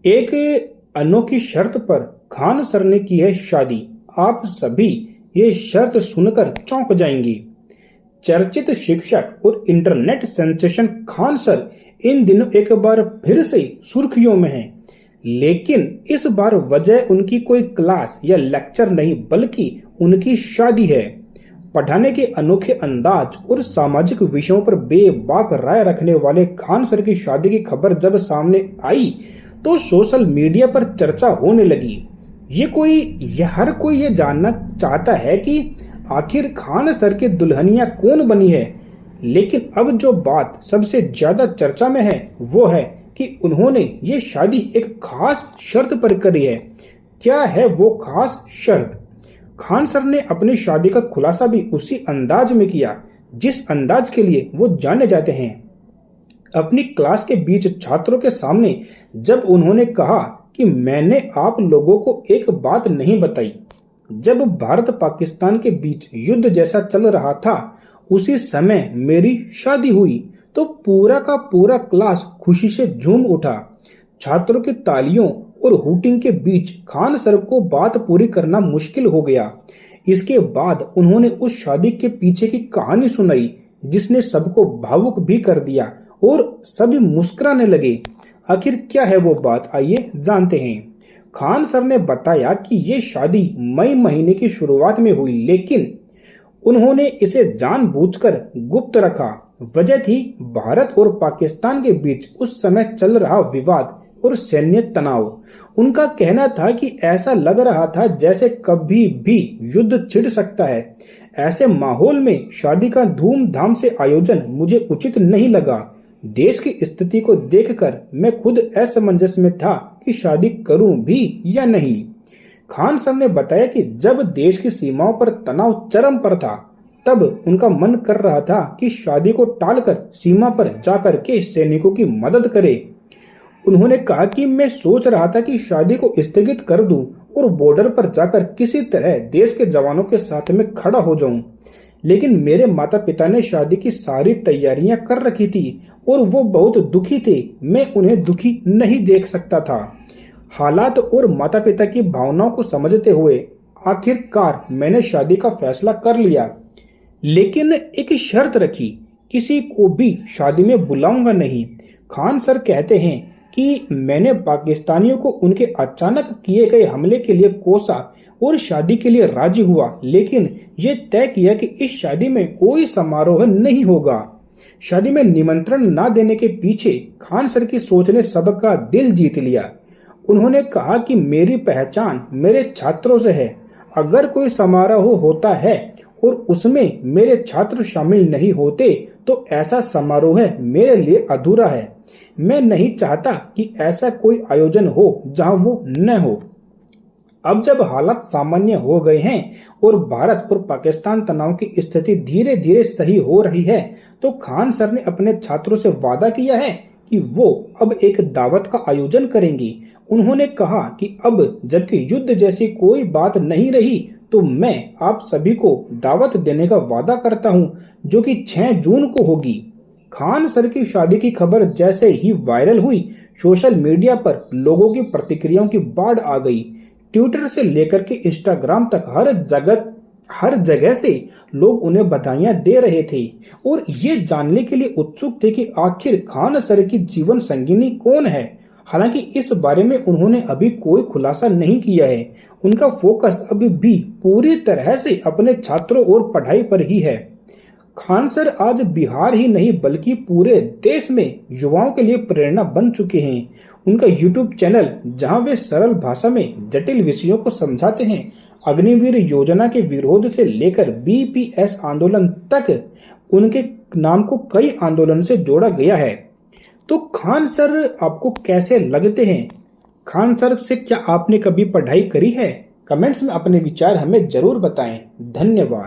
एक अनोखी शर्त पर खान सर ने की है शादी। आप सभी ये शर्त सुनकर चौंक जाएंगी। चर्चित शिक्षक और इंटरनेट सेंसेशन खान सर इन दिनों एक बार फिर से सुर्खियों में हैं। लेकिन इस बार वजह उनकी कोई क्लास या लेक्चर नहीं बल्कि उनकी शादी है। पढ़ाने के अनोखे अंदाज और सामाजिक विषयों पर बेबाक राय रखने वाले खान सर की शादी की खबर जब सामने आई तो सोशल मीडिया पर चर्चा होने लगी। हर कोई ये जानना चाहता है कि आखिर खान सर की दुल्हनिया कौन बनी है। लेकिन अब जो बात सबसे ज्यादा चर्चा में है वो है कि उन्होंने ये शादी एक खास शर्त पर करी है। क्या है वो खास शर्त? खान सर ने अपनी शादी का खुलासा भी उसी अंदाज में किया जिस अंदाज के लिए वो जाने जाते हैं। अपनी क्लास के बीच छात्रों के सामने जब उन्होंने कहा कि मैंने आप लोगों को एक बात नहीं बताई। जब भारत पाकिस्तान के बीच युद्ध जैसा चल रहा था उसी समय मेरी शादी हुई तो पूरा का पूरा क्लास खुशी से झूम उठा। छात्रों की तालियों और हूटिंग के बीच खान सर को बात पूरी करना मुश्किल हो गया। इसके बाद उन्होंने उस शादी के पीछे की कहानी सुनाई जिसने सबको भावुक भी कर दिया और सभी मुस्कुराने लगे। आखिर क्या है वो बात, आइए जानते हैं। खान सर ने बताया कि ये शादी मई महीने की शुरुआत में हुई लेकिन उन्होंने इसे जानबूझकर गुप्त रखा। वजह थी भारत और पाकिस्तान के बीच उस समय चल रहा विवाद और सैन्य तनाव। उनका कहना था कि ऐसा लग रहा था जैसे कभी भी युद्ध छिड़ सकता है। ऐसे माहौल में शादी का धूमधाम से आयोजन मुझे उचित नहीं लगा। देश की स्थिति को देखकर मैं खुद असमंजस में था कि शादी करूं भी या नहीं। खान सर ने बताया कि जब देश की सीमाओं पर तनाव चरम पर था तब उनका मन कर रहा था कि शादी को टालकर सीमा पर जाकर के सैनिकों की मदद करे। उन्होंने कहा कि मैं सोच रहा था कि शादी को स्थगित कर दूं और बॉर्डर पर जाकर किसी तरह देश के जवानों के साथ में खड़ा हो जाऊं। लेकिन मेरे माता पिता ने शादी की सारी तैयारियां कर रखी थी और वो बहुत दुखी थे। मैं उन्हें दुखी नहीं देख सकता था। हालात और माता पिता की भावनाओं को समझते हुए आखिरकार मैंने शादी का फैसला कर लिया। लेकिन एक शर्त रखी, किसी को भी शादी में बुलाऊंगा नहीं। खान सर कहते हैं कि मैंने पाकिस्तानियों को उनके अचानक किए गए हमले के लिए कोसा और शादी के लिए राजी हुआ, लेकिन ये तय किया कि इस शादी में कोई समारोह नहीं होगा। शादी में निमंत्रण न देने के पीछे खान सर की सोच ने सबका दिल जीत लिया। उन्होंने कहा कि मेरी पहचान मेरे छात्रों से है। अगर कोई समारोह होता है और उसमें मेरे छात्र शामिल नहीं होते तो ऐसा समारोह मेरे लिए अधूरा है। मैं नहीं चाहता कि ऐसा कोई आयोजन हो जहां वो न हो। अब जब हालात सामान्य हो गए हैं और भारत और पाकिस्तान तनाव की स्थिति धीरे धीरे सही हो रही है तो खान सर ने अपने छात्रों से वादा किया है कि वो अब एक दावत का आयोजन करेंगी। उन्होंने कहा कि अब जबकि युद्ध जैसी कोई बात नहीं रही तो मैं आप सभी को दावत देने का वादा करता हूं जो कि 6 जून को होगी। खान सर की शादी की खबर जैसे ही वायरल हुई सोशल मीडिया पर लोगों की प्रतिक्रियाओं की बाढ़ आ गई। ट्विटर से लेकर के इंस्टाग्राम तक हर जगह से लोग उन्हें बधाइयां दे रहे थे और ये जानने के लिए उत्सुक थे कि आखिर खान सर की जीवन संगिनी कौन है। हालांकि इस बारे में उन्होंने अभी कोई खुलासा नहीं किया है। उनका फोकस अभी भी पूरी तरह से अपने छात्रों और पढ़ाई पर ही है। खान सर आज बिहार ही नहीं बल्कि पूरे देश में युवाओं के लिए प्रेरणा बन चुके हैं। उनका यूट्यूब चैनल जहां वे सरल भाषा में जटिल विषयों को समझाते हैं, अग्निवीर योजना के विरोध से लेकर बीपीएस आंदोलन तक उनके नाम को कई आंदोलन से जोड़ा गया है। तो खान सर आपको कैसे लगते हैं? खान सर से क्या आपने कभी पढ़ाई करी है? कमेंट्स में अपने विचार हमें जरूर बताएं। धन्यवाद।